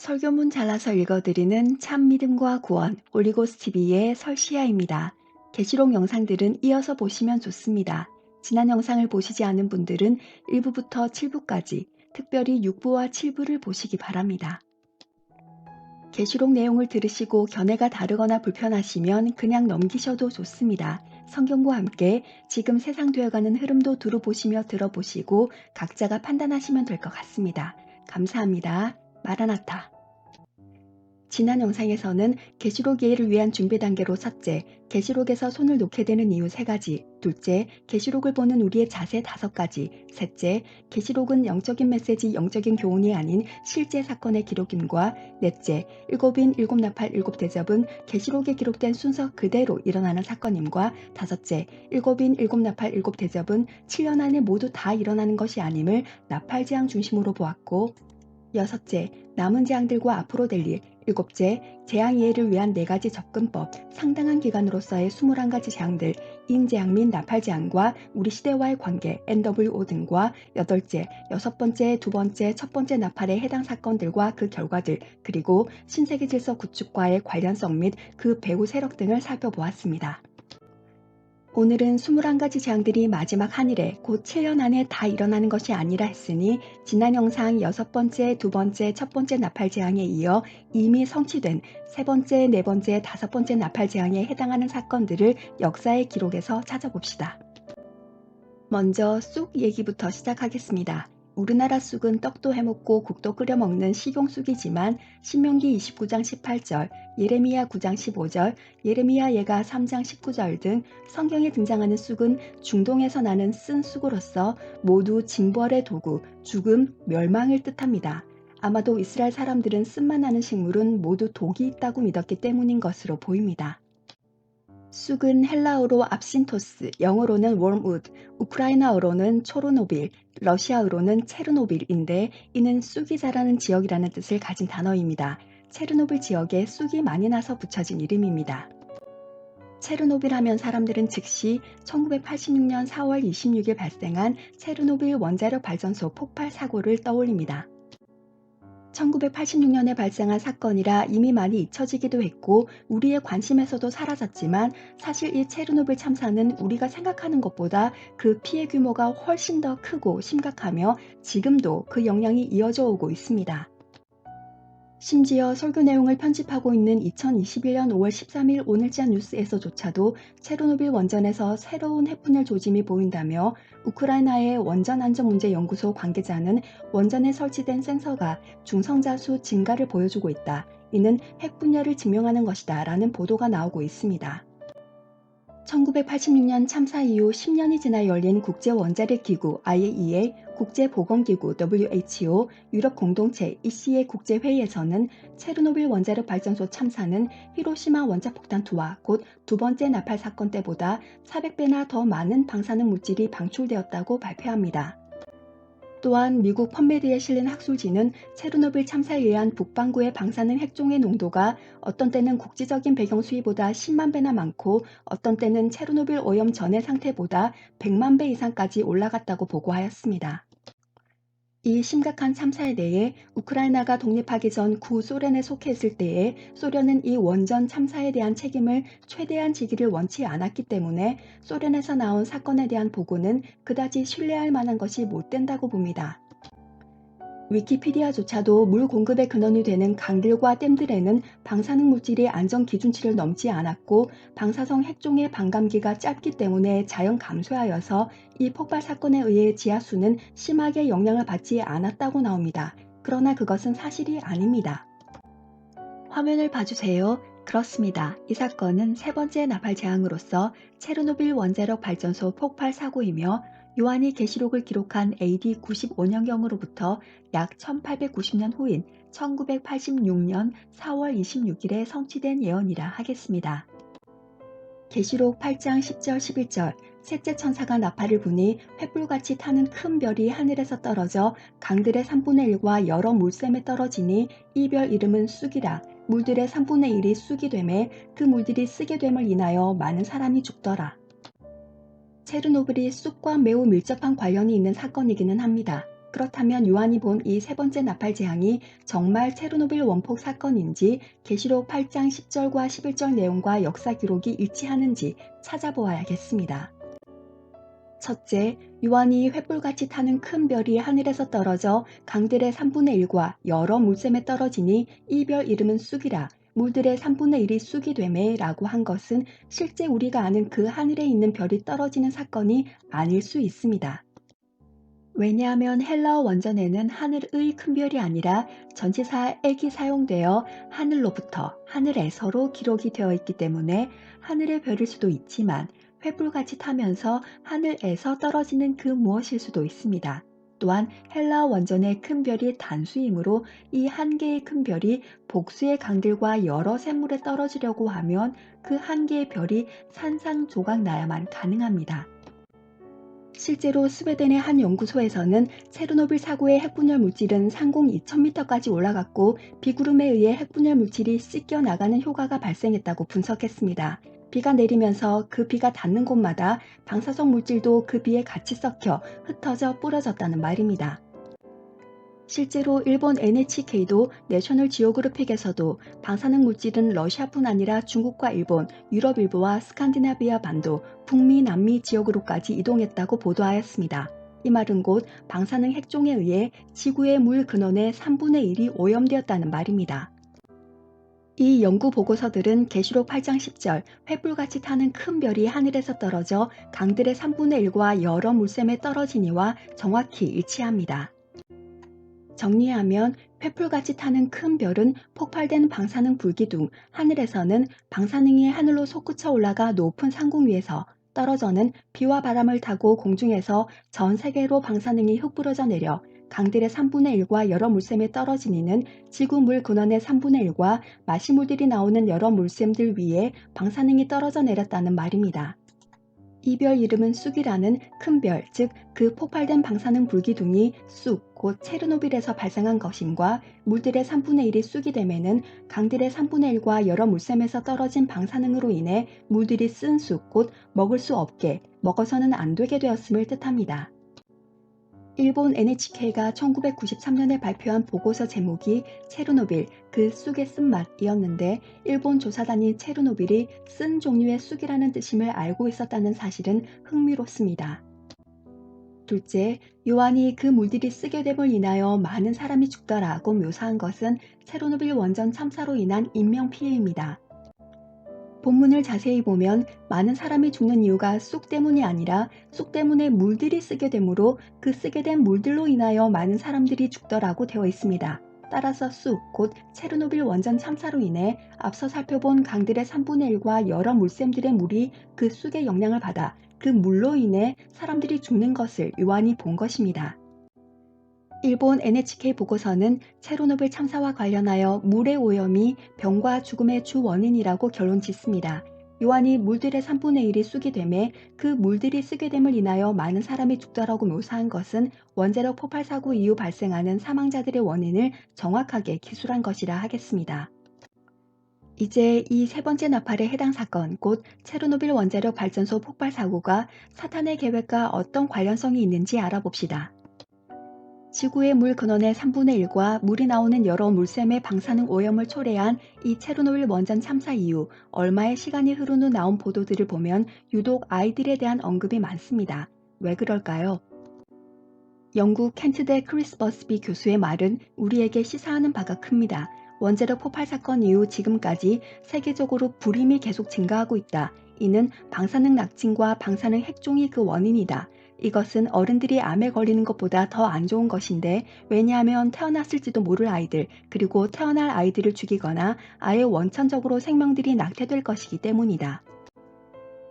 설교문 잘라서 읽어드리는 참 믿음과 구원 올리고스 TV의 설시아입니다. 계시록 영상들은 이어서 보시면 좋습니다. 지난 영상을 보시지 않은 분들은 1부부터 7부까지 특별히 6부와 7부를 보시기 바랍니다. 계시록 내용을 들으시고 견해가 다르거나 불편하시면 그냥 넘기셔도 좋습니다. 성경과 함께 지금 세상 되어가는 흐름도 두루 보시며 들어보시고 각자가 판단하시면 될 것 같습니다. 감사합니다. 마라나타. 지난 영상에서는 계시록 이해를 위한 준비 단계로 첫째, 계시록에서 손을 놓게 되는 이유 3가지, 둘째, 계시록을 보는 우리의 자세 5가지, 셋째, 계시록은 영적인 메시지, 영적인 교훈이 아닌 실제 사건의 기록임과 넷째, 일곱인, 일곱나팔, 일곱대접은 계시록에 기록된 순서 그대로 일어나는 사건임과 다섯째, 일곱인, 일곱나팔, 일곱대접은 7년 안에 모두 다 일어나는 것이 아님을 나팔재앙 중심으로 보았고 여섯째, 남은 재앙들과 앞으로 될 일, 일곱째, 재앙 이해를 위한 4가지 접근법, 상당한 기간으로서의 21가지 재앙들, 인재앙 및 나팔재앙과 우리 시대와의 관계, NWO 등과 여덟째, 여섯 번째, 두 번째, 첫 번째 나팔에 해당 사건들과 그 결과들, 그리고 신세계 질서 구축과의 관련성 및 그 배후 세력 등을 살펴보았습니다. 오늘은 21가지 재앙들이 마지막 한 일에 곧 7년 안에 다 일어나는 것이 아니라 했으니 지난 영상 6번째, 2번째, 첫 번째 나팔 재앙에 이어 이미 성취된 3번째, 4번째, 5번째 나팔 재앙에 해당하는 사건들을 역사의 기록에서 찾아봅시다. 먼저 쑥 얘기부터 시작하겠습니다. 우리나라 쑥은 떡도 해먹고 국도 끓여 먹는 식용쑥이지만 신명기 29장 18절, 예레미야 9장 15절, 예레미야 예가 3장 19절 등 성경에 등장하는 쑥은 중동에서 나는 쓴 쑥으로서 모두 징벌의 도구, 죽음, 멸망을 뜻합니다. 아마도 이스라엘 사람들은 쓴맛 나는 식물은 모두 독이 있다고 믿었기 때문인 것으로 보입니다. 쑥은 헬라어로 압신토스, 영어로는 웜우드, 우크라이나어로는 초르노빌, 러시아어로는 체르노빌인데 이는 쑥이 자라는 지역이라는 뜻을 가진 단어입니다. 체르노빌 지역에 쑥이 많이 나서 붙여진 이름입니다. 체르노빌 하면 사람들은 즉시 1986년 4월 26일 발생한 체르노빌 원자력 발전소 폭발 사고를 떠올립니다. 1986년에 발생한 사건이라 이미 많이 잊혀지기도 했고 우리의 관심에서도 사라졌지만 사실 이 체르노빌 참사는 우리가 생각하는 것보다 그 피해 규모가 훨씬 더 크고 심각하며 지금도 그 영향이 이어져 오고 있습니다. 심지어 설교 내용을 편집하고 있는 2021년 5월 13일 오늘자 뉴스에서조차도 체르노빌 원전에서 새로운 해funel 조짐이 보인다며 우크라이나의 원전안전문제연구소 관계자는 원전에 설치된 센서가 중성자 수 증가를 보여주고 있다. 이는 핵분열을 증명하는 것이다. 라는 보도가 나오고 있습니다. 1986년 참사 이후 10년이 지나 열린 국제원자력기구 IAEA, 국제보건기구 WHO, 유럽 공동체 EC의 국제회의에서는 체르노빌 원자력 발전소 참사는 히로시마 원자폭탄 투하 곧 두 번째 나팔 사건 때보다 400배나 더 많은 방사능 물질이 방출되었다고 발표합니다. 또한 미국 펀메드에 실린 학술지는 체르노빌 참사에 의한 북반구의 방사능 핵종의 농도가 어떤 때는 국지적인 배경 수위보다 10만 배나 많고 어떤 때는 체르노빌 오염 전의 상태보다 100만 배 이상까지 올라갔다고 보고하였습니다. 이 심각한 참사에 대해 우크라이나가 독립하기 전 구소련에 속해 있을 때에 소련은 이 원전 참사에 대한 책임을 최대한 지기를 원치 않았기 때문에 소련에서 나온 사건에 대한 보고는 그다지 신뢰할 만한 것이 못 된다고 봅니다. 위키피디아조차도 물 공급의 근원이 되는 강들과 댐들에는 방사능 물질이 안전 기준치를 넘지 않았고 방사성 핵종의 반감기가 짧기 때문에 자연 감소하여서 이 폭발 사건에 의해 지하수는 심하게 영향을 받지 않았다고 나옵니다. 그러나 그것은 사실이 아닙니다. 화면을 봐주세요. 그렇습니다. 이 사건은 세 번째 나팔 재앙으로서 체르노빌 원자력 발전소 폭발 사고이며 요한이 계시록을 기록한 AD 95년경으로부터 약 1890년 후인 1986년 4월 26일에 성취된 예언이라 하겠습니다. 계시록 8장 10절 11절 셋째 천사가 나팔을 부니 횃불같이 타는 큰 별이 하늘에서 떨어져 강들의 3분의 1과 여러 물샘에 떨어지니 이 별 이름은 쑥이라 물들의 3분의 1이 쑥이 되매 그 물들이 쓰게 됨을 인하여 많은 사람이 죽더라. 체르노빌이 쑥과 매우 밀접한 관련이 있는 사건이기는 합니다. 그렇다면 요한이 본 이 세 번째 나팔 재앙이 정말 체르노빌 원폭 사건인지 계시록 8장 10절과 11절 내용과 역사 기록이 일치하는지 찾아보아야겠습니다. 첫째, 요한이 횃불같이 타는 큰 별이 하늘에서 떨어져 강들의 3분의 1과 여러 물샘에 떨어지니 이 별 이름은 쑥이라 물들의 3분의 1이 쑥이 되매 라고 한 것은 실제 우리가 아는 그 하늘에 있는 별이 떨어지는 사건이 아닐 수 있습니다. 왜냐하면 헬라어 원전에는 하늘의 큰 별이 아니라 전치사 액이 사용되어 하늘로부터 하늘에서로 기록이 되어 있기 때문에 하늘의 별일 수도 있지만 횃불같이 타면서 하늘에서 떨어지는 그 무엇일 수도 있습니다. 또한 헬라어 원전의 큰 별이 단수이므로 이 한 개의 큰 별이 복수의 강들과 여러 샘물에 떨어지려고 하면 그 한 개의 별이 산산조각 나야만 가능합니다. 실제로 스웨덴의 한 연구소에서는 체르노빌 사고의 핵분열 물질은 상공 2000m까지 올라갔고 비구름에 의해 핵분열 물질이 씻겨 나가는 효과가 발생했다고 분석했습니다. 비가 내리면서 그 비가 닿는 곳마다 방사성 물질도 그 비에 같이 섞여 흩어져 뿌려졌다는 말입니다. 실제로 일본 NHK도 내셔널 지오그래픽에서도 방사능 물질은 러시아뿐 아니라 중국과 일본, 유럽 일부와 스칸디나비아 반도, 북미, 남미 지역으로까지 이동했다고 보도하였습니다. 이 말은 곧 방사능 핵종에 의해 지구의 물 근원의 3분의 1이 오염되었다는 말입니다. 이 연구 보고서들은 계시록 8장 10절 횃불같이 타는 큰 별이 하늘에서 떨어져 강들의 3분의 1과 여러 물샘에 떨어지니와 정확히 일치합니다. 정리하면 횃불같이 타는 큰 별은 폭발된 방사능 불기둥, 하늘에서는 방사능이 하늘로 솟구쳐 올라가 높은 상공 위에서 떨어져는 비와 바람을 타고 공중에서 전 세계로 방사능이 흩뿌려져 내려 강들의 3분의 1과 여러 물샘에 떨어지니는 지구 물 근원의 3분의 1과 마시물들이 나오는 여러 물샘들 위에 방사능이 떨어져 내렸다는 말입니다. 이 별 이름은 쑥이라는 큰 별, 즉 그 폭발된 방사능 불기둥이 쑥, 곧 체르노빌에서 발생한 것임과 물들의 3분의 1이 쑥이 되면은 강들의 3분의 1과 여러 물샘에서 떨어진 방사능으로 인해 물들이 쓴 쑥, 곧 먹을 수 없게, 먹어서는 안 되게 되었음을 뜻합니다. 일본 NHK가 1993년에 발표한 보고서 제목이 체르노빌, 그 쑥의 쓴맛이었는데 일본 조사단이 체르노빌이 쓴 종류의 쑥이라는 뜻임을 알고 있었다는 사실은 흥미롭습니다. 둘째, 요한이 그 물들이 쓰게 됨을 인하여 많은 사람이 죽더라고 묘사한 것은 체르노빌 원전 참사로 인한 인명피해입니다. 본문을 자세히 보면 많은 사람이 죽는 이유가 쑥 때문이 아니라 쑥 때문에 물들이 쓰게 되므로 그 쓰게 된 물들로 인하여 많은 사람들이 죽더라고 되어 있습니다. 따라서 쑥, 곧 체르노빌 원전 참사로 인해 앞서 살펴본 강들의 3분의 1과 여러 물샘들의 물이 그 쑥의 영향을 받아 그 물로 인해 사람들이 죽는 것을 요한이 본 것입니다. 일본 NHK 보고서는 체르노빌 참사와 관련하여 물의 오염이 병과 죽음의 주 원인이라고 결론 짓습니다. 요한이 물들의 3분의 1이 쑥이 되매 그 물들이 쓰게 됨을 인하여 많은 사람이 죽더라고 묘사한 것은 원자력 폭발 사고 이후 발생하는 사망자들의 원인을 정확하게 기술한 것이라 하겠습니다. 이제 이 세 번째 나팔에 해당 사건, 곧 체르노빌 원자력 발전소 폭발 사고가 사탄의 계획과 어떤 관련성이 있는지 알아봅시다. 지구의 물 근원의 3분의 1과 물이 나오는 여러 물샘의 방사능 오염을 초래한 이 체르노빌 원전 참사 이후 얼마의 시간이 흐른 후 나온 보도들을 보면 유독 아이들에 대한 언급이 많습니다. 왜 그럴까요? 영국 켄트대 크리스 버스비 교수의 말은 우리에게 시사하는 바가 큽니다. 원자력 폭발 사건 이후 지금까지 세계적으로 불임이 계속 증가하고 있다. 이는 방사능 낙진과 방사능 핵종이 그 원인이다. 이것은 어른들이 암에 걸리는 것보다 더 안 좋은 것인데 왜냐하면 태어났을지도 모를 아이들 그리고 태어날 아이들을 죽이거나 아예 원천적으로 생명들이 낙태될 것이기 때문이다.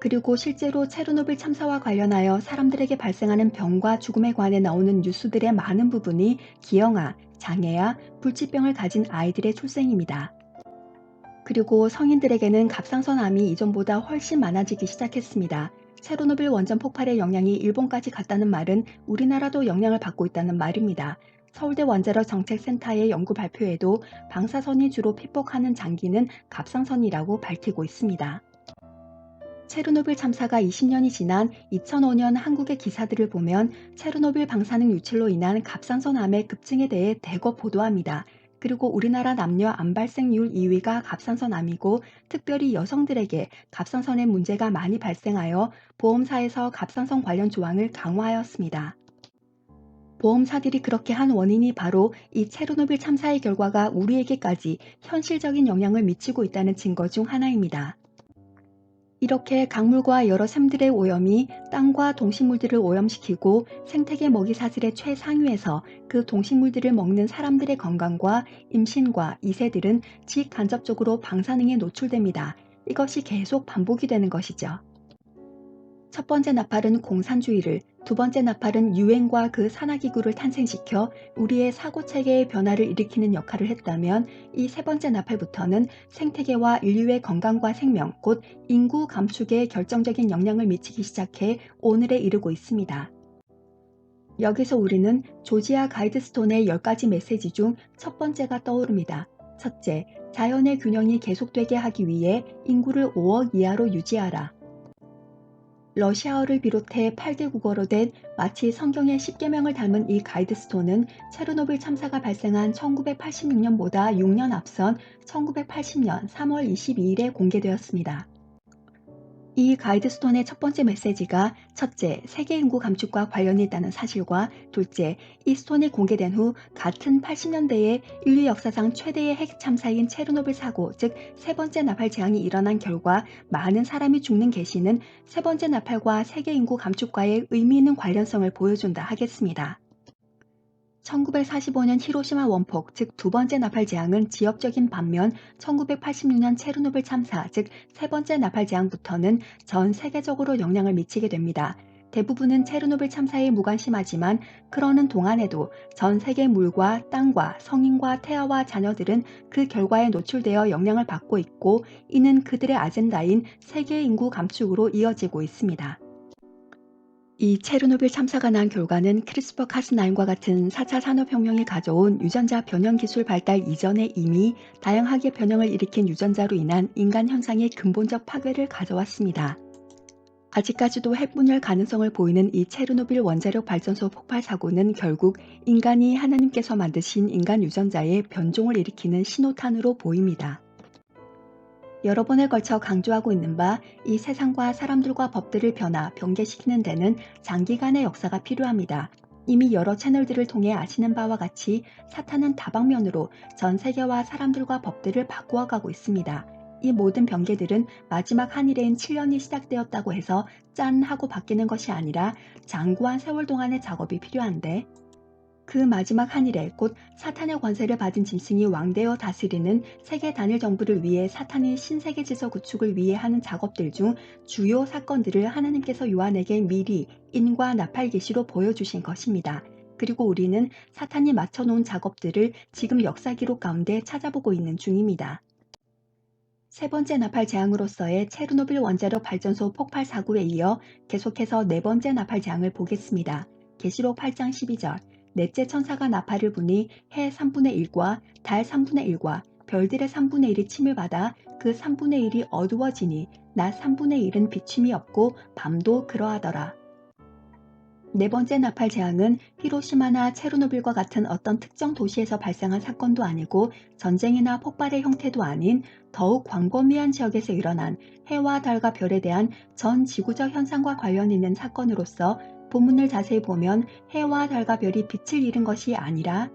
그리고 실제로 체르노빌 참사와 관련하여 사람들에게 발생하는 병과 죽음에 관해 나오는 뉴스들의 많은 부분이 기형아, 장애아, 불치병을 가진 아이들의 출생입니다. 그리고 성인들에게는 갑상선 암이 이전보다 훨씬 많아지기 시작했습니다. 체르노빌 원전 폭발의 영향이 일본까지 갔다는 말은 우리나라도 영향을 받고 있다는 말입니다. 서울대 원자력 정책센터의 연구 발표에도 방사선이 주로 피폭하는 장기는 갑상선이라고 밝히고 있습니다. 체르노빌 참사가 20년이 지난 2005년 한국의 기사들을 보면 체르노빌 방사능 유출로 인한 갑상선암의 급증에 대해 대거 보도합니다. 그리고 우리나라 남녀 암 발생률 2위가 갑상선암이고 특별히 여성들에게 갑상선의 문제가 많이 발생하여 보험사에서 갑상선 관련 조항을 강화하였습니다. 보험사들이 그렇게 한 원인이 바로 이 체르노빌 참사의 결과가 우리에게까지 현실적인 영향을 미치고 있다는 증거 중 하나입니다. 이렇게 강물과 여러 샘들의 오염이 땅과 동식물들을 오염시키고 생태계 먹이 사슬의 최상위에서 그 동식물들을 먹는 사람들의 건강과 임신과 이세들은 직간접적으로 방사능에 노출됩니다. 이것이 계속 반복이 되는 것이죠. 첫 번째 나팔은 공산주의를, 두 번째 나팔은 유엔과 그 산하기구를 탄생시켜 우리의 사고체계의 변화를 일으키는 역할을 했다면 이 세 번째 나팔부터는 생태계와 인류의 건강과 생명, 곧 인구 감축에 결정적인 영향을 미치기 시작해 오늘에 이르고 있습니다. 여기서 우리는 조지아 가이드스톤의 10가지 메시지 중 첫 번째가 떠오릅니다. 첫째, 자연의 균형이 계속되게 하기 위해 인구를 5억 이하로 유지하라. 러시아어를 비롯해 8개 국어로 된 마치 성경의 10계명을 닮은 이 가이드스톤은 체르노빌 참사가 발생한 1986년보다 6년 앞선 1980년 3월 22일에 공개되었습니다. 이 가이드스톤의 첫 번째 메시지가 첫째, 세계 인구 감축과 관련이 있다는 사실과 둘째, 이 스톤이 공개된 후 같은 80년대에 인류 역사상 최대의 핵 참사인 체르노빌 사고, 즉 세 번째 나팔 재앙이 일어난 결과 많은 사람이 죽는 계시는 세 번째 나팔과 세계 인구 감축과의 의미 있는 관련성을 보여준다 하겠습니다. 1945년 히로시마 원폭, 즉 두 번째 나팔 재앙은 지역적인 반면 1986년 체르노빌 참사, 즉 세 번째 나팔 재앙부터는 전 세계적으로 영향을 미치게 됩니다. 대부분은 체르노빌 참사에 무관심하지만 그러는 동안에도 전 세계 물과 땅과 성인과 태아와 자녀들은 그 결과에 노출되어 영향을 받고 있고 이는 그들의 아젠다인 세계 인구 감축으로 이어지고 있습니다. 이 체르노빌 참사가 난 결과는 크리스퍼 카스9과 같은 4차 산업혁명이 가져온 유전자 변형 기술 발달 이전에 이미 다양하게 변형을 일으킨 유전자로 인한 인간 현상의 근본적 파괴를 가져왔습니다. 아직까지도 핵분열 가능성을 보이는 이 체르노빌 원자력 발전소 폭발 사고는 결국 인간이 하나님께서 만드신 인간 유전자의 변종을 일으키는 신호탄으로 보입니다. 여러 번에 걸쳐 강조하고 있는 바 이 세상과 사람들과 법들을 변개시키는 데는 장기간의 역사가 필요합니다. 이미 여러 채널들을 통해 아시는 바와 같이 사탄은 다방면으로 전 세계와 사람들과 법들을 바꾸어 가고 있습니다. 이 모든 변개들은 마지막 한일에인 7년이 시작되었다고 해서 짠 하고 바뀌는 것이 아니라 장구한 세월 동안의 작업이 필요한데 그 마지막 한일에 곧 사탄의 권세를 받은 짐승이 왕되어 다스리는 세계 단일 정부를 위해 사탄이 신세계 질서 구축을 위해 하는 작업들 중 주요 사건들을 하나님께서 요한에게 미리 인과 나팔 계시로 보여주신 것입니다. 그리고 우리는 사탄이 맞춰놓은 작업들을 지금 역사 기록 가운데 찾아보고 있는 중입니다. 세 번째 나팔 재앙으로서의 체르노빌 원자력 발전소 폭발 사고에 이어 계속해서 네 번째 나팔 재앙을 보겠습니다. 계시록 8장 12절 넷째 천사가 나팔을 부니 해 3분의 1과 달 3분의 1과 별들의 3분의 1이 침을 받아 그 3분의 1이 어두워지니 낮 3분의 1은 비침이 없고 밤도 그러하더라. 네 번째 나팔 재앙은 히로시마나 체르노빌과 같은 어떤 특정 도시에서 발생한 사건도 아니고 전쟁이나 폭발의 형태도 아닌 더욱 광범위한 지역에서 일어난 해와 달과 별에 대한 전 지구적 현상과 관련 있는 사건으로서 본문을 자세히 보면 해와 달과 별이 빛을 잃은 것이 아니라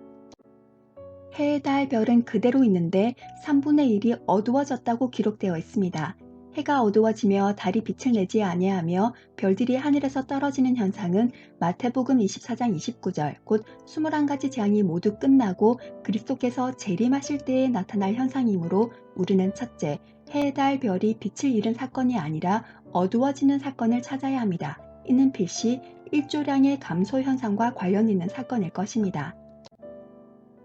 해, 달, 별은 그대로 있는데 3분의 1이 어두워졌다고 기록되어 있습니다. 해가 어두워지며 달이 빛을 내지 아니하며 별들이 하늘에서 떨어지는 현상은 마태복음 24장 29절 곧 21가지 재앙이 모두 끝나고 그리스도께서 재림하실 때에 나타날 현상이므로 우리는 첫째, 해, 달, 별이 빛을 잃은 사건이 아니라 어두워지는 사건을 찾아야 합니다. 이는 필시 일조량의 감소 현상과 관련 있는 사건일 것입니다.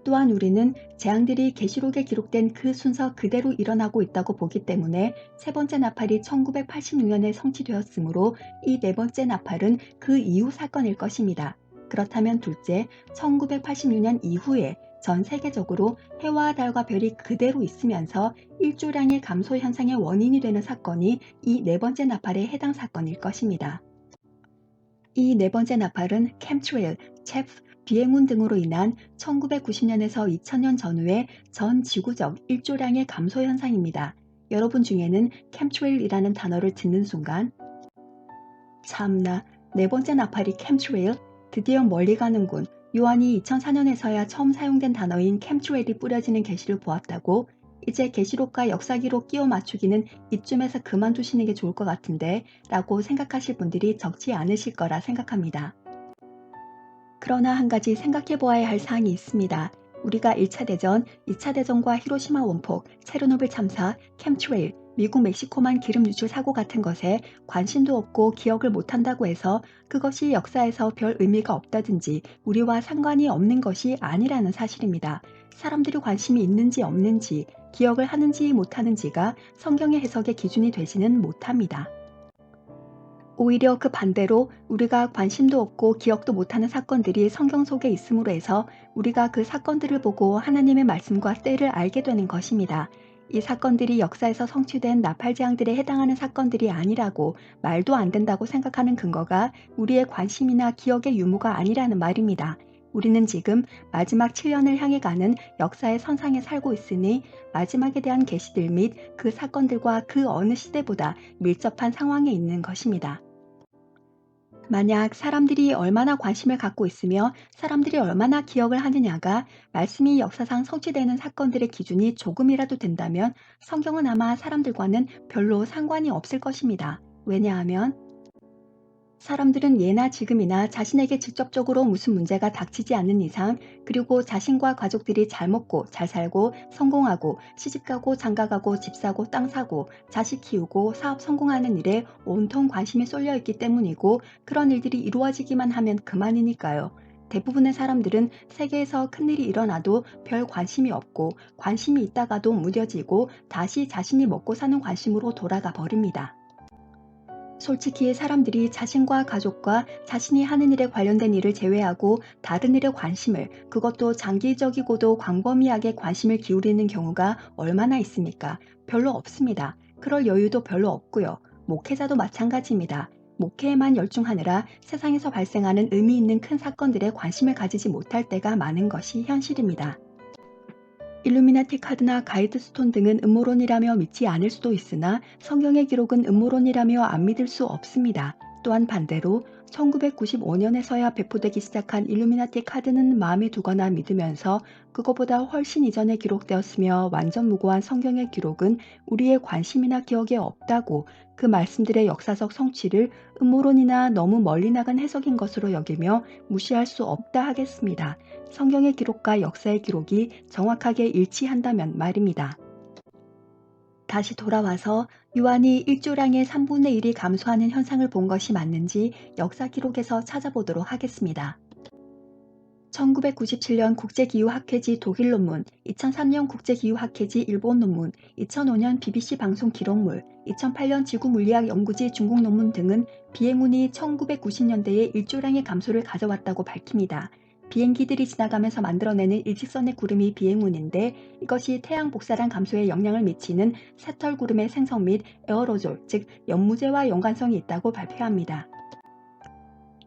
또한 우리는 재앙들이 계시록에 기록된 그 순서 그대로 일어나고 있다고 보기 때문에 세 번째 나팔이 1986년에 성취되었으므로 이 네 번째 나팔은 그 이후 사건일 것입니다. 그렇다면 둘째, 1986년 이후에 전 세계적으로 해와 달과 별이 그대로 있으면서 일조량의 감소 현상의 원인이 되는 사건이 이 네 번째 나팔의 해당 사건일 것입니다. 이 네 번째 나팔은 캠트레일, 체프, 비행운 등으로 인한 1990년에서 2000년 전후의 전 지구적 일조량의 감소 현상입니다. 여러분 중에는 캠트레일이라는 단어를 듣는 순간 참나, 네 번째 나팔이 캠트레일? 드디어 멀리 가는군. 요한이 2004년에서야 처음 사용된 단어인 캠트레일이 뿌려지는 계시를 보았다고? 이제 계시록과 역사 기록 끼워 맞추기는 이쯤에서 그만두시는 게 좋을 것 같은데 라고 생각하실 분들이 적지 않으실 거라 생각합니다. 그러나 한 가지 생각해 보아야 할 사항이 있습니다. 우리가 1차 대전, 2차 대전과 히로시마 원폭, 체르노빌 참사, 캠트레일, 미국 멕시코만 기름 유출 사고 같은 것에 관심도 없고 기억을 못한다고 해서 그것이 역사에서 별 의미가 없다든지 우리와 상관이 없는 것이 아니라는 사실입니다. 사람들이 관심이 있는지 없는지, 기억을 하는지 못하는지가 성경의 해석의 기준이 되지는 못합니다. 오히려 그 반대로 우리가 관심도 없고 기억도 못하는 사건들이 성경 속에 있음으로 해서 우리가 그 사건들을 보고 하나님의 말씀과 때를 알게 되는 것입니다. 이 사건들이 역사에서 성취된 나팔재앙들에 해당하는 사건들이 아니라고 말도 안 된다고 생각하는 근거가 우리의 관심이나 기억의 유무가 아니라는 말입니다. 우리는 지금 마지막 7년을 향해 가는 역사의 선상에 살고 있으니 마지막에 대한 계시들 및 그 사건들과 그 어느 시대보다 밀접한 상황에 있는 것입니다. 만약 사람들이 얼마나 관심을 갖고 있으며 사람들이 얼마나 기억을 하느냐가 말씀이 역사상 성취되는 사건들의 기준이 조금이라도 된다면 성경은 아마 사람들과는 별로 상관이 없을 것입니다. 왜냐하면 사람들은 예나 지금이나 자신에게 직접적으로 무슨 문제가 닥치지 않는 이상, 그리고 자신과 가족들이 잘 먹고 잘 살고 성공하고 시집가고 장가가고 집 사고 땅 사고 자식 키우고 사업 성공하는 일에 온통 관심이 쏠려 있기 때문이고 그런 일들이 이루어지기만 하면 그만이니까요. 대부분의 사람들은 세계에서 큰일이 일어나도 별 관심이 없고 관심이 있다가도 무뎌지고 다시 자신이 먹고 사는 관심으로 돌아가 버립니다. 솔직히 사람들이 자신과 가족과 자신이 하는 일에 관련된 일을 제외하고 다른 일에 관심을, 그것도 장기적이고도 광범위하게 관심을 기울이는 경우가 얼마나 있습니까? 별로 없습니다. 그럴 여유도 별로 없고요. 목회자도 마찬가지입니다. 목회에만 열중하느라 세상에서 발생하는 의미 있는 큰 사건들에 관심을 가지지 못할 때가 많은 것이 현실입니다. 일루미나티 카드나 가이드스톤 등은 음모론이라며 믿지 않을 수도 있으나 성경의 기록은 음모론이라며 안 믿을 수 없습니다. 또한 반대로 1995년에서야 배포되기 시작한 일루미나티 카드는 마음에 두거나 믿으면서 그거보다 훨씬 이전에 기록되었으며 완전 무고한 성경의 기록은 우리의 관심이나 기억에 없다고 그 말씀들의 역사적 성취를 음모론이나 너무 멀리 나간 해석인 것으로 여기며 무시할 수 없다 하겠습니다. 성경의 기록과 역사의 기록이 정확하게 일치한다면 말입니다. 다시 돌아와서 요한이 일조량의 3분의 1이 감소하는 현상을 본 것이 맞는지 역사 기록에서 찾아보도록 하겠습니다. 1997년 국제기후학회지 독일 논문, 2003년 국제기후학회지 일본 논문, 2005년 BBC 방송 기록물, 2008년 지구물리학 연구지 중국 논문 등은 비행운이 1990년대에 일조량의 감소를 가져왔다고 밝힙니다. 비행기들이 지나가면서 만들어내는 일직선의 구름이 비행운인데 이것이 태양 복사량 감소에 영향을 미치는 새털 구름의 생성 및 에어로졸, 즉 연무제와 연관성이 있다고 발표합니다.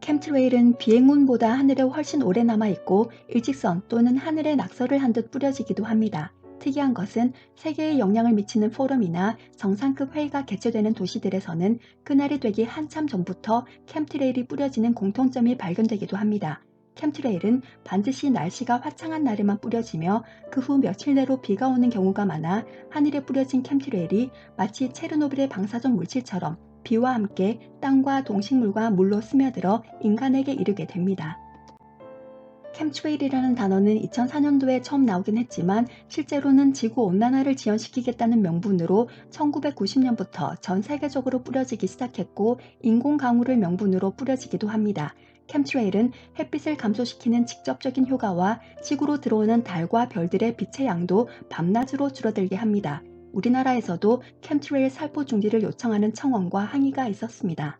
캠트레일은 비행운보다 하늘에 훨씬 오래 남아있고 일직선 또는 하늘에 낙서를 한 듯 뿌려지기도 합니다. 특이한 것은 세계에 영향을 미치는 포럼이나 정상급 회의가 개최되는 도시들에서는 그날이 되기 한참 전부터 캠트레일이 뿌려지는 공통점이 발견되기도 합니다. 캠트레일은 반드시 날씨가 화창한 날에만 뿌려지며 그 후 며칠 내로 비가 오는 경우가 많아 하늘에 뿌려진 캠트레일이 마치 체르노빌의 방사적 물질처럼 비와 함께 땅과 동식물과 물로 스며들어 인간에게 이르게 됩니다. 캠트레일이라는 단어는 2004년도에 처음 나오긴 했지만 실제로는 지구온난화를 지연시키겠다는 명분으로 1990년부터 전 세계적으로 뿌려지기 시작했고 인공강우를 명분으로 뿌려지기도 합니다. 캠트레일은 햇빛을 감소시키는 직접적인 효과와 지구로 들어오는 달과 별들의 빛의 양도 밤낮으로 줄어들게 합니다. 우리나라에서도 캠트레일 살포 중지를 요청하는 청원과 항의가 있었습니다.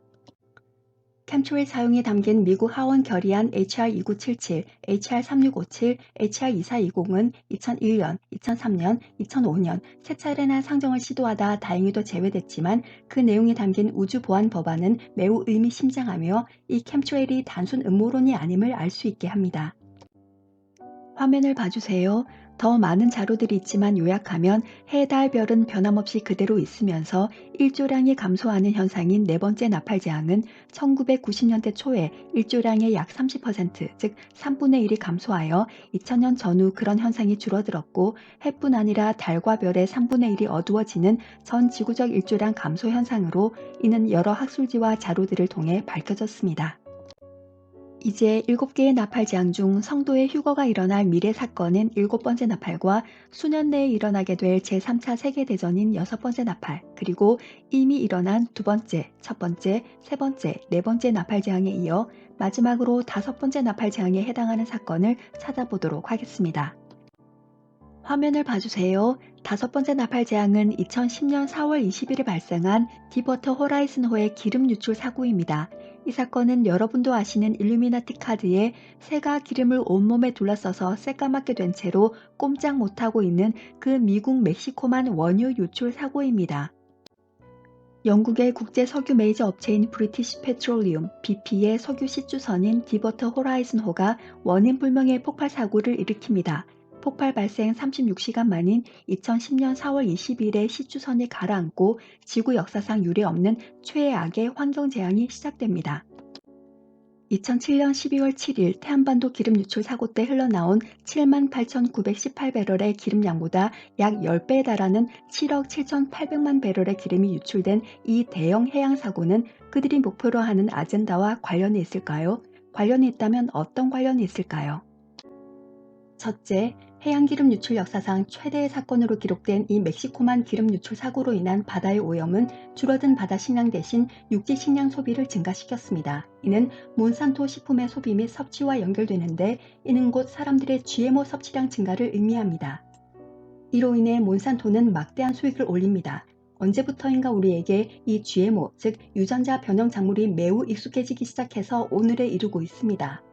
캠트레일 사용이 담긴 미국 하원 결의안 HR 2977, HR 3657, HR 2420은 2001년, 2003년, 2005년 세 차례나 상정을 시도하다 다행히도 제외됐지만 그 내용이 담긴 우주보안 법안은 매우 의미심장하며 이 캠트레일이 단순 음모론이 아님을 알 수 있게 합니다. 화면을 봐주세요. 더 많은 자료들이 있지만 요약하면 해, 달, 별은 변함없이 그대로 있으면서 일조량이 감소하는 현상인 네 번째 나팔재앙은 1990년대 초에 일조량의 약 30%, 즉 3분의 1이 감소하여 2000년 전후 그런 현상이 줄어들었고 해뿐 아니라 달과 별의 3분의 1이 어두워지는 전 지구적 일조량 감소 현상으로 이는 여러 학술지와 자료들을 통해 밝혀졌습니다. 이제 7개의 나팔재앙 중 성도의 휴거가 일어날 미래 사건인 7번째 나팔과 수년 내에 일어나게 될 제3차 세계대전인 6번째 나팔, 그리고 이미 일어난 두 번째, 첫 번째, 세 번째, 네 번째 나팔재앙에 이어 마지막으로 5번째 나팔재앙에 해당하는 사건을 찾아보도록 하겠습니다. 화면을 봐주세요. 5번째 나팔재앙은 2010년 4월 20일에 발생한 딥워터 호라이즌호의 기름 유출 사고입니다. 이 사건은 여러분도 아시는 일루미나티 카드에 새가 기름을 온몸에 둘러싸서 새까맣게 된 채로 꼼짝 못하고 있는 그 미국 멕시코만 원유 유출 사고입니다. 영국의 국제 석유 메이저 업체인 브리티시 페트롤리움 BP의 석유 시추선인 딥워터 호라이즌호가 원인 불명의 폭발 사고를 일으킵니다. 폭발 발생 36시간 만인 2010년 4월 20일에 시추선이 가라앉고 지구 역사상 유례없는 최악의 환경 재앙이 시작됩니다. 2007년 12월 7일 태안반도 기름 유출 사고 때 흘러나온 78,918배럴의 기름 양보다 약 10배에 달하는 7억 7,800만 배럴의 기름이 유출된 이 대형 해양 사고는 그들이 목표로 하는 아젠다와 관련이 있을까요? 관련이 있다면 어떤 관련이 있을까요? 첫째, 해양기름 유출 역사상 최대의 사건으로 기록된 이 멕시코만 기름 유출 사고로 인한 바다의 오염은 줄어든 바다 식량 대신 육지 식량 소비를 증가시켰습니다. 이는 몬산토 식품의 소비 및 섭취와 연결되는데 이는 곧 사람들의 GMO 섭취량 증가를 의미합니다. 이로 인해 몬산토는 막대한 수익을 올립니다. 언제부터인가 우리에게 이 GMO, 즉 유전자 변형 작물이 매우 익숙해지기 시작해서 오늘에 이르고 있습니다.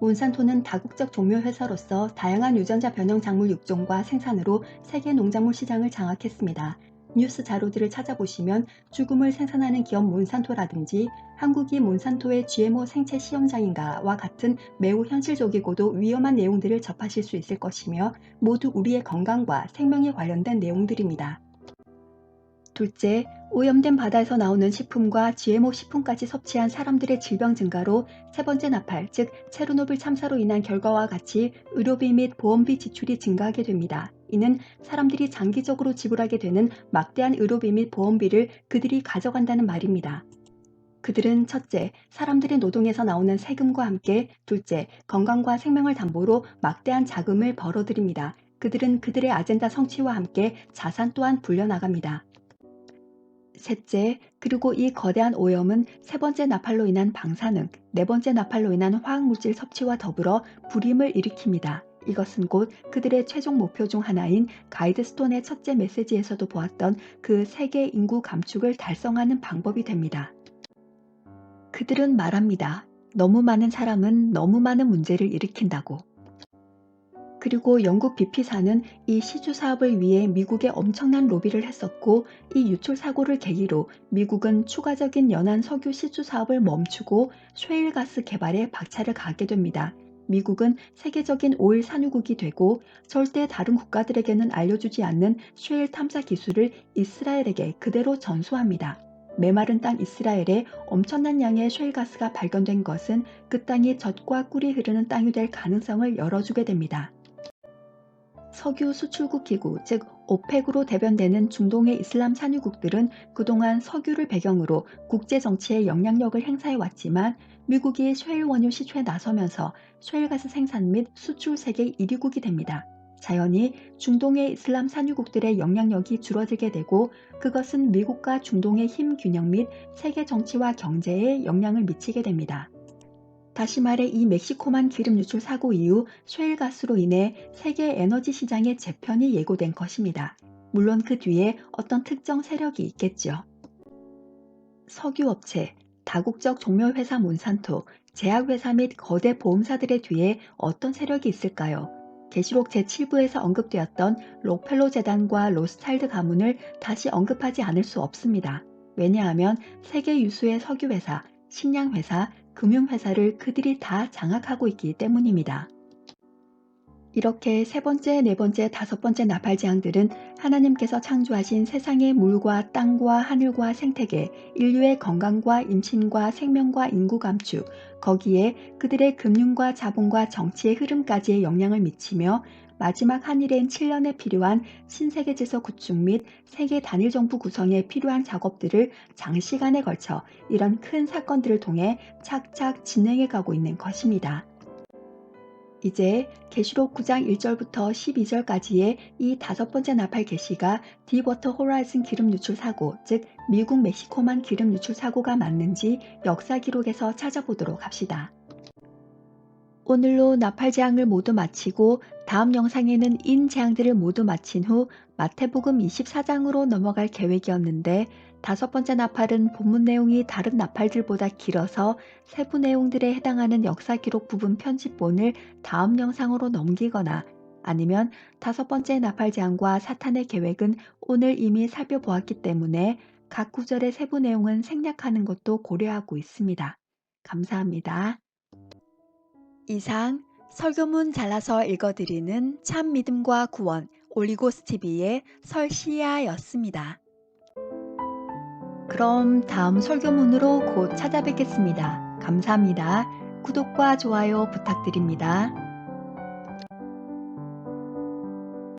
몬산토는 다국적 종묘 회사로서 다양한 유전자 변형 작물 육종과 생산으로 세계 농작물 시장을 장악했습니다. 뉴스 자료들을 찾아보시면 죽음을 생산하는 기업 몬산토라든지 한국이 몬산토의 GMO 생체 시험장인가와 같은 매우 현실적이고도 위험한 내용들을 접하실 수 있을 것이며 모두 우리의 건강과 생명에 관련된 내용들입니다. 둘째, 오염된 바다에서 나오는 식품과 GMO 식품까지 섭취한 사람들의 질병 증가로 세 번째 나팔, 즉 체르노빌 참사로 인한 결과와 같이 의료비 및 보험비 지출이 증가하게 됩니다. 이는 사람들이 장기적으로 지불하게 되는 막대한 의료비 및 보험비를 그들이 가져간다는 말입니다. 그들은 첫째, 사람들의 노동에서 나오는 세금과 함께 둘째, 건강과 생명을 담보로 막대한 자금을 벌어들입니다. 그들은 그들의 아젠다 성취와 함께 자산 또한 불려나갑니다. 셋째, 그리고 이 거대한 오염은 세 번째 나팔로 인한 방사능, 네 번째 나팔로 인한 화학물질 섭취와 더불어 불임을 일으킵니다. 이것은 곧 그들의 최종 목표 중 하나인 가이드스톤의 첫째 메시지에서도 보았던 그 세계 인구 감축을 달성하는 방법이 됩니다. 그들은 말합니다. 너무 많은 사람은 너무 많은 문제를 일으킨다고. 그리고 영국 BP사는 이 시주 사업을 위해 미국에 엄청난 로비를 했었고 이 유출 사고를 계기로 미국은 추가적인 연안 석유 시주 사업을 멈추고 셰일가스 개발에 박차를 가하게 됩니다. 미국은 세계적인 오일 산유국이 되고 절대 다른 국가들에게는 알려주지 않는 셰일 탐사 기술을 이스라엘에게 그대로 전수합니다. 메마른 땅 이스라엘에 엄청난 양의 셰일가스가 발견된 것은 그 땅이 젖과 꿀이 흐르는 땅이 될 가능성을 열어주게 됩니다. 석유 수출국 기구, 즉 오펙으로 대변되는 중동의 이슬람 산유국들은 그동안 석유를 배경으로 국제 정치에 영향력을 행사해 왔지만 미국이 셰일 원유 시초에 나서면서 셰일가스 생산 및 수출 세계 1위국이 됩니다. 자연히 중동의 이슬람 산유국들의 영향력이 줄어들게 되고 그것은 미국과 중동의 힘 균형 및 세계 정치와 경제에 영향을 미치게 됩니다. 다시 말해 이 멕시코만 기름 유출 사고 이후 셰일가스로 인해 세계 에너지 시장의 재편이 예고된 것입니다. 물론 그 뒤에 어떤 특정 세력이 있겠죠. 석유업체, 다국적 종묘회사 몬산토, 제약회사 및 거대 보험사들의 뒤에 어떤 세력이 있을까요? 계시록 제7부에서 언급되었던 록펠로 재단과 로스차일드 가문을 다시 언급하지 않을 수 없습니다. 왜냐하면 세계 유수의 석유회사, 식량회사, 금융회사를 그들이 다 장악하고 있기 때문입니다. 이렇게 세 번째, 네 번째, 다섯 번째 나팔재앙들은 하나님께서 창조하신 세상의 물과 땅과 하늘과 생태계, 인류의 건강과 임신과 생명과 인구 감축, 거기에 그들의 금융과 자본과 정치의 흐름까지의 영향을 미치며 마지막 한일엔 7년에 필요한 신세계 질서 구축 및 세계 단일 정부 구성에 필요한 작업들을 장시간에 걸쳐 이런 큰 사건들을 통해 착착 진행해 가고 있는 것입니다. 이제 계시록 9장 1절부터 12절까지의 이 다섯 번째 나팔 계시가 딥워터 호라이즌 기름 유출 사고, 즉 미국 멕시코만 기름 유출 사고가 맞는지 역사 기록에서 찾아보도록 합시다. 오늘로 나팔 재앙을 모두 마치고 다음 영상에는 인 재앙들을 모두 마친 후 마태복음 24장으로 넘어갈 계획이었는데 다섯 번째 나팔은 본문 내용이 다른 나팔들보다 길어서 세부 내용들에 해당하는 역사 기록 부분 편집본을 다음 영상으로 넘기거나 아니면 다섯 번째 나팔 재앙과 사탄의 계획은 오늘 이미 살펴보았기 때문에 각 구절의 세부 내용은 생략하는 것도 고려하고 있습니다. 감사합니다. 이상 설교문 잘라서 읽어드리는 참 믿음과 구원 올리고스 TV의 설시아였습니다. 그럼 다음 설교문으로 곧 찾아뵙겠습니다. 감사합니다. 구독과 좋아요 부탁드립니다.